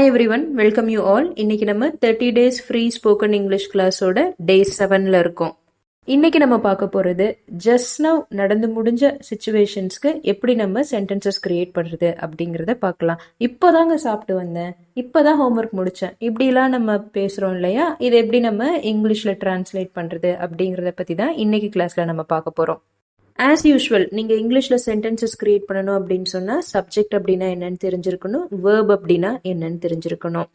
Hi everyone, welcome you all. இன்னைக்கு நம்ம 30 days free spoken English classோட day 7ல இருக்கோம். இன்னைக்கு நம்ம பார்க்க போறது just now நடந்து முடிஞ்ச situationsக்கு எப்படி நம்ம sentences create பண்றது அப்படிங்கறத பார்க்கலாம். இப்போதாங்க சாப்பிட்டு வந்தேன், இப்போதான் homework முடிச்சேன், இப்படிலாம் நம்ம பேசுறோம் இல்லையா? இது எப்படி நம்ம இங்கிலீஷ்ல translate பண்றது அப்படிங்கறத பத்தி தான் இன்னைக்கு கிளாஸ்ல நம்ம பார்க்க போறோம். ஆஸ் யூஷுவல் நீங்கள் இங்கிலீஷில் சென்டென்சஸ் கிரியேட் பண்ணணும் அப்படின்னு சொன்னால் சப்ஜெக்ட் அப்படின்னா என்னன்னு தெரிஞ்சிருக்கணும், வேர்ப் அப்படின்னா என்னன்னு தெரிஞ்சிருக்கணும்.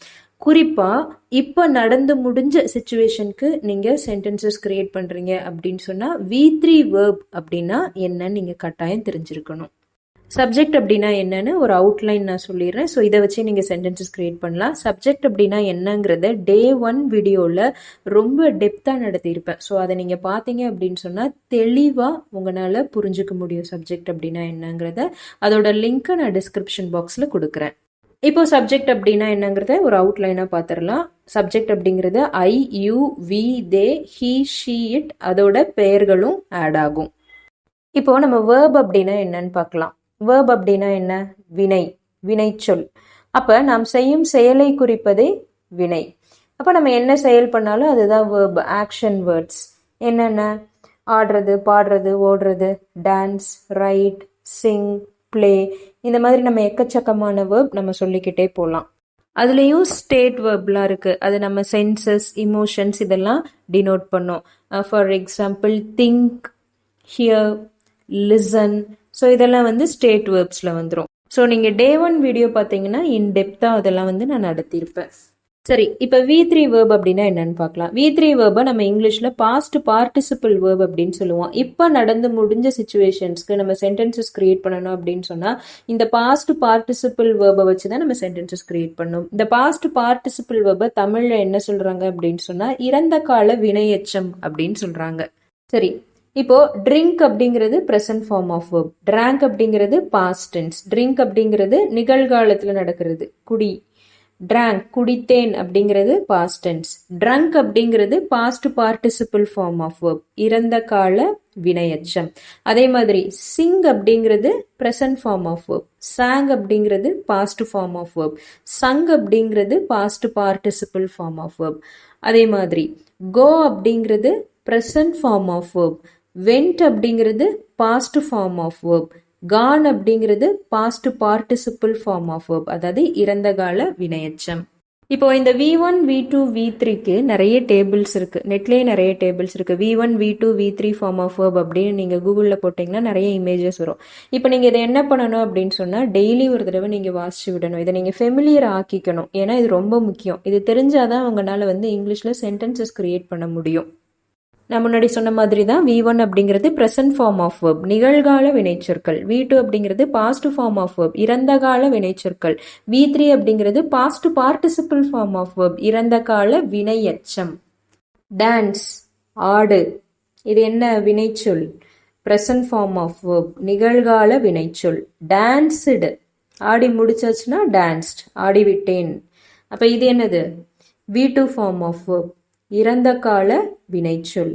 குறிப்பாக இப்போ நடந்து முடிஞ்ச சுச்சுவேஷனுக்கு நீங்கள் சென்டென்சஸ் கிரியேட் பண்ணுறீங்க அப்படின்னு சொன்னால் V3 வேர்ப் அப்படின்னா என்னன்னு நீங்கள் கட்டாயம் தெரிஞ்சிருக்கணும். சப்ஜெக்ட் அப்படின்னா என்னன்னு ஒரு அவுட்லைன் நான் சொல்லிடுறேன். ஸோ இதை வச்சு நீங்கள் சென்டென்சஸ் கிரியேட் பண்ணலாம். சப்ஜெக்ட் அப்படின்னா என்னங்கிறத டே 1 வீடியோவில் ரொம்ப டெப்த்தாக நடத்தியிருப்பேன். ஸோ அதை நீங்கள் பார்த்தீங்க அப்படின்னு சொன்னால் தெளிவாக உங்களால் புரிஞ்சுக்க முடியும் சப்ஜெக்ட் அப்படின்னா என்னங்கிறத. அதோட லிங்க்கை நான் டிஸ்கிரிப்ஷன் பாக்ஸில் கொடுக்குறேன். இப்போ சப்ஜெக்ட் அப்படின்னா என்னங்கிறத ஒரு அவுட்லைனாக பார்த்துடலாம். சப்ஜெக்ட் அப்படிங்கிறது I, you, we, they, he, she, it, அதோட பெயர்களும் ஆட் ஆகும். இப்போ நம்ம வேர்ப் அப்படின்னா என்னன்னு பார்க்கலாம். வேர்ப் அப்படின்னா என்ன? வினை, வினைச்சொல். அப்போ நாம் செய்யும் செயலை குறிப்பதே வினை. அப்போ நம்ம என்ன செயல் பண்ணாலும் அதுதான் வேர்ப், ஆக்ஷன் வேர்ட்ஸ். என்னென்ன? ஆடுறது, பாடுறது, ஓடுறது, டான்ஸ், ரைட், சிங், பிளே, இந்த மாதிரி நம்ம எக்கச்சக்கமான வேர்ப் நம்ம சொல்லிக்கிட்டே போகலாம். அதுலேயும் ஸ்டேட் வேர்ப்லாம் இருக்குது. அது நம்ம சென்சஸ், இமோஷன்ஸ் இதெல்லாம் டினோட் பண்ணோம். For example think, here, listen. So இதெல்லாம் வந்து ஸ்டேட் வேர்ப்ஸில் வந்துடும். ஸோ நீங்கள் டே 1 வீடியோ பார்த்தீங்கன்னா இன்டெப்த்தாக அதெல்லாம் வந்து நான் நடத்தியிருப்பேன். சரி, இப்போ V3 வேர்ப் அப்படின்னா என்னன்னு பார்க்கலாம். V3 வேர்பை நம்ம இங்கிலீஷில் பாஸ்ட் பார்ட்டிசிபிள் வேர்ப் அப்படின்னு சொல்லுவோம். இப்போ நடந்து முடிஞ்ச சுச்சுவேஷன்ஸ்க்கு நம்ம சென்டென்சஸ் கிரியேட் பண்ணணும் அப்படின்னு சொன்னால் இந்த பாஸ்ட் பார்ட்டிசிபிள் வேர்பை வச்சு தான் நம்ம சென்டென்சஸ் கிரியேட் பண்ணணும். இந்த பாஸ்ட் பார்ட்டிசிபிள் வேர்பை தமிழில் என்ன சொல்கிறாங்க அப்படின்னு சொன்னால் இறந்த கால வினையெச்சம் அப்படின்னு சொல்கிறாங்க. சரி, இப்போ ட்ரிங்க் அப்படிங்கிறது present form of verb, drank அப்படிங்கிறது பாஸ்ட் டென்ஸ், ட்ரிங்க் அப்படிங்கிறது நிகழ்காலத்தில் நடக்கிறது, குடி, ட்ராங்க் குடித்தேன் அப்படிங்கிறது பாஸ்ட் டென்ஸ், ட்ரங்க் அப்படிங்கிறது past participle form of verb, இறந்த கால வினையெச்சம். அதே மாதிரி சிங் அப்படிங்கிறது present form of verb, sang அப்படிங்கிறது past form of verb, sung அப்படிங்கிறது past participle form of verb. அதே மாதிரி கோ அப்படிங்கிறது present form of verb, went அப்படிங்கிறது past form of verb, gone அப்படிங்கிறது past participle form of verb, அதாவது இறந்த கால வினையெச்சம். இப்போ இந்த V1, V2, V3க்கு நிறைய டேபிள்ஸ் இருக்கு, நெட்லேயே நிறைய டேபிள்ஸ் இருக்கு. V1, V2, V3 form of verb அப்படின்னு நீங்கள் கூகுளில் போட்டிங்கன்னா நிறைய இமேஜஸ் வரும். இப்போ நீங்கள் இதை என்ன பண்ணணும் அப்படின்னு சொன்னால் டெய்லி ஒரு தடவை நீங்கள் வாசிச்சு விடணும். இதை நீங்கள் ஃபெமிலியர் ஆக்கிக்கணும். ஏன்னா இது ரொம்ப முக்கியம். இது தெரிஞ்சாதான் உங்களால் வந்து இங்கிலீஷில் சென்டென்சஸ் கிரியேட் பண்ண முடியும். நான் முன்னாடி சொன்ன மாதிரி தான் V1 அப்படிங்கிறது ப்ரெசன்ட் ஃபார்ம் ஆஃப் வேர்ப், நிகழ்கால வினைச்சொற்கள். V2 அப்படிங்கிறது பாஸ்ட் ஃபார்ம் ஆஃப் வேர்ப், இறந்த கால வினைச்சொற்கள். V3 அப்படிங்கிறது past participle form of verb, இறந்த கால வினையெச்சம். டான்ஸ், ஆடு, இது என்ன வினைச்சொல்? ப்ரெசன்ட் ஃபார்ம் ஆஃப் வேர்ப், நிகழ்கால வினைச்சொல். டான்ஸ்டு, ஆடி முடிச்சாச்சுன்னா டான்ஸ்ட், ஆடிவிட்டேன். அப்போ இது என்னது? V2 ஃபார்ம் ஆஃப் வேர்ப், இறந்த கால வினைச்சொல்.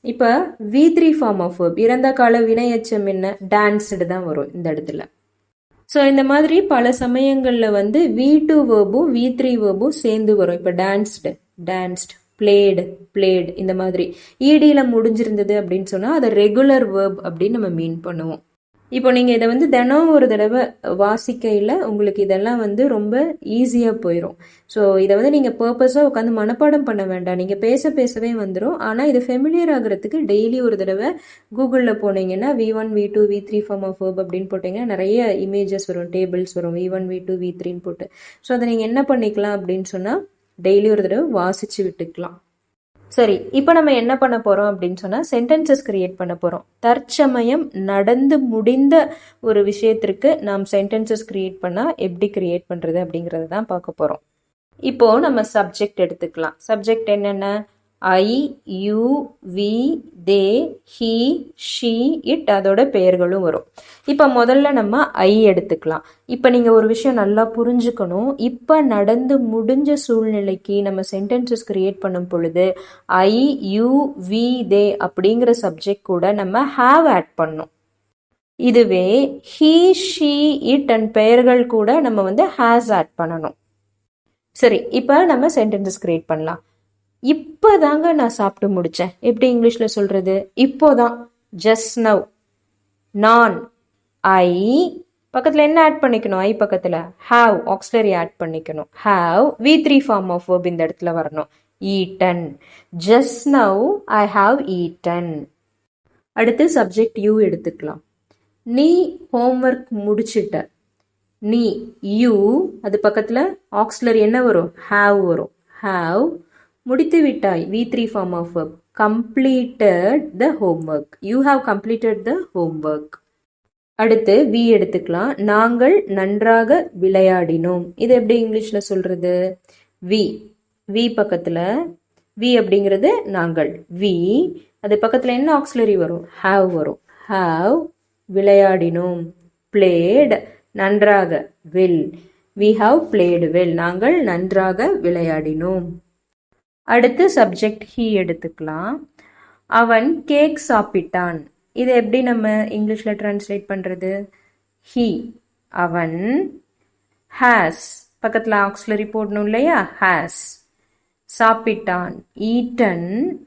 இப்போ V3 ஃபார்ம் ஆஃப் வேர்ப், இறந்த கால வினையெச்சம் என்ன? டான்ஸ்டு தான் வரும் இந்த இடத்துல. ஸோ இந்த மாதிரி பல சமயங்களில் வந்து V2 வேர்பும் V3 வேர்பும் சேர்ந்து வரும். இப்போ டான்ஸ்டு, டான்ஸ்ட், பிளேடு, பிளேட், இந்த மாதிரி ஈடியில் முடிஞ்சிருந்தது அப்படின்னு சொன்னால் அதை ரெகுலர் வேர்ப் அப்படின்னு நம்ம மீன் பண்ணுவோம். இப்போ நீங்கள் இதை வந்து தினம் ஒரு தடவை வாசிக்கையில் உங்களுக்கு இதெல்லாம் வந்து ரொம்ப ஈஸியாக போயிடும். ஸோ இதை வந்து நீங்கள் பர்பஸாக உட்காந்து மனப்பாடம் பண்ண வேண்டாம், நீங்கள் பேசவே வந்துடும். ஆனால் இது ஃபெமிலியர் ஆகிறதுக்கு டெய்லி ஒரு தடவை கூகுளில் போனீங்கன்னா V1, V2, V3 form of verb அப்படின்னு போட்டிங்கன்னா நிறைய இமேஜஸ் வரும், டேபிள்ஸ் வரும், V1, V2, V3ன்னு போட்டு. ஸோ அதை நீங்கள் என்ன பண்ணிக்கலாம் அப்படின்னு சொன்னால் டெய்லி ஒரு தடவை வாசித்து விட்டுக்கலாம். சரி, இப்போ நம்ம என்ன பண்ண போகிறோம் அப்படின்னு சொன்னால் சென்டென்சஸ் கிரியேட் பண்ண போகிறோம். தற்சமயம் நடந்து முடிந்த ஒரு விஷயத்திற்கு நாம் சென்டென்சஸ் கிரியேட் பண்ணால் எப்படி கிரியேட் பண்ணுறது அப்படிங்கிறத தான் பார்க்க போகிறோம். இப்போது நம்ம சப்ஜெக்ட் எடுத்துக்கலாம். சப்ஜெக்ட் என்னென்ன? I, you, we, they, he, she, it, அதோட பெயர்களும் வரும். இப்போ முதல்ல நம்ம ஐ எடுத்துக்கலாம். இப்போ நீங்கள் ஒரு விஷயம் நல்லா புரிஞ்சுக்கணும். இப்போ நடந்து முடிஞ்ச சூழ்நிலைக்கு நம்ம சென்டென்சஸ் கிரியேட் பண்ணும் பொழுது ஐ, யூ, வி, தே அப்படிங்கிற சப்ஜெக்ட் கூட நம்ம ஹாவ் ஆட் பண்ணணும். இதுவே ஹீ, ஷீ, இட் அண்ட் பெயர்கள் கூட நம்ம வந்து ஹேஸ் ஆட் பண்ணணும். சரி, இப்போ நம்ம சென்டென்சஸ் கிரியேட் பண்ணலாம். இப்போதாங்க நான் சாப்பிட்டு முடித்தேன். எப்படி இங்கிலீஷில் சொல்கிறது? இப்போதான், ஜஸ்ட் நவ். நான், ஐ, பக்கத்தில் என்ன ஆட் பண்ணிக்கணும்? ஐ பக்கத்தில் ஹாவ், ஆக்ஸிலரி ஆட் பண்ணிக்கணும். Have, V3 form of verb இந்த இடத்துல வரணும். Eaten, just now I have eaten. அடுத்து சப்ஜெக்ட் யூ எடுத்துக்கலாம். நீ ஹோம்ஒர்க் முடிச்சிட்ட. நீ, யூ, அது பக்கத்தில் ஆக்ஸிலரி என்ன வரும்? ஹாவ் வரும். ஹாவ், முடித்து விட்டாய். V3 form of verb. completed the homework. You have completed the homework. அடுத்து வி எடுத்துக்கலாம். நாங்கள் நன்றாக விளையாடினோம். இது எப்படி இங்கிலீஷில் சொல்கிறது? வி, வி பக்கத்தில் வி அப்படிங்கிறது நாங்கள். வி, அது பக்கத்தில் என்ன ஆக்ஸிலரி வரும்? ஹாவ் வரும். ஹாவ், விளையாடினோம். பிளேட், நன்றாக. Will, we have played well. நாங்கள் நன்றாக விளையாடினோம். அடுத்து சப்ஜெக்ட் ஹீ எடுத்துக்கலாம். அவன் கேக் சாப்பிட்டான். இதை எப்படி நம்ம இங்கிலீஷில் டிரான்ஸ்லேட் பண்ணுறது? ஹீ, அவன். ஹேஸ், பக்கத்தில் ஆக்ஸிலரி போடணும் இல்லையா? ஹேஸ், சாப்பிட்டான். ஈட்டன்,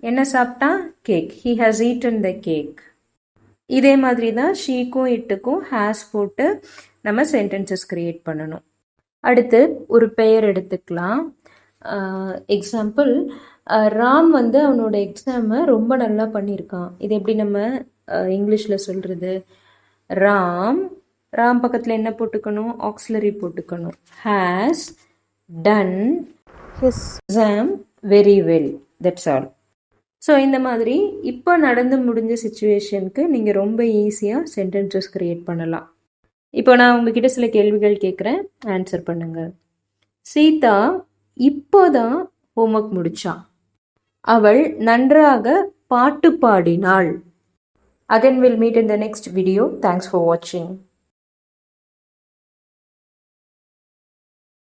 என்ன சாப்பிட்டான்? Cake. He has eaten the cake. இதே மாதிரி தான் ஷீக்கும் இட்டுக்கும் ஹேஸ் போட்டு நம்ம சென்டென்சஸ் கிரியேட் பண்ணணும். அடுத்து ஒரு பெயர் எடுத்துக்கலாம். எக்ஸாம்பிள், ராம் வந்து அவனோட எக்ஸாமை ரொம்ப நல்லா பண்ணியிருக்கான். இது எப்படி நம்ம இங்கிலீஷில் சொல்கிறது? ராம், ராம் பக்கத்தில் என்ன போட்டுக்கணும்? ஆக்ஸிலரி போட்டுக்கணும். Has done his exam very well. That's all. So இந்த மாதிரி இப்போ நடந்து முடிஞ்ச சுச்சுவேஷனுக்கு நீங்கள் ரொம்ப ஈஸியாக சென்டென்சஸ் க்ரியேட் பண்ணலாம். இப்போ நான் உங்ககிட்ட சில கேள்விகள் கேட்குறேன், ஆன்சர் பண்ணுங்கள். சீதா இப்போதான் ஹோம்ஒர்க் முடிச்சா. அவள் நன்றாக பாட்டு பாடினாள். Again, we'll meet in the next video. Thanks for watching.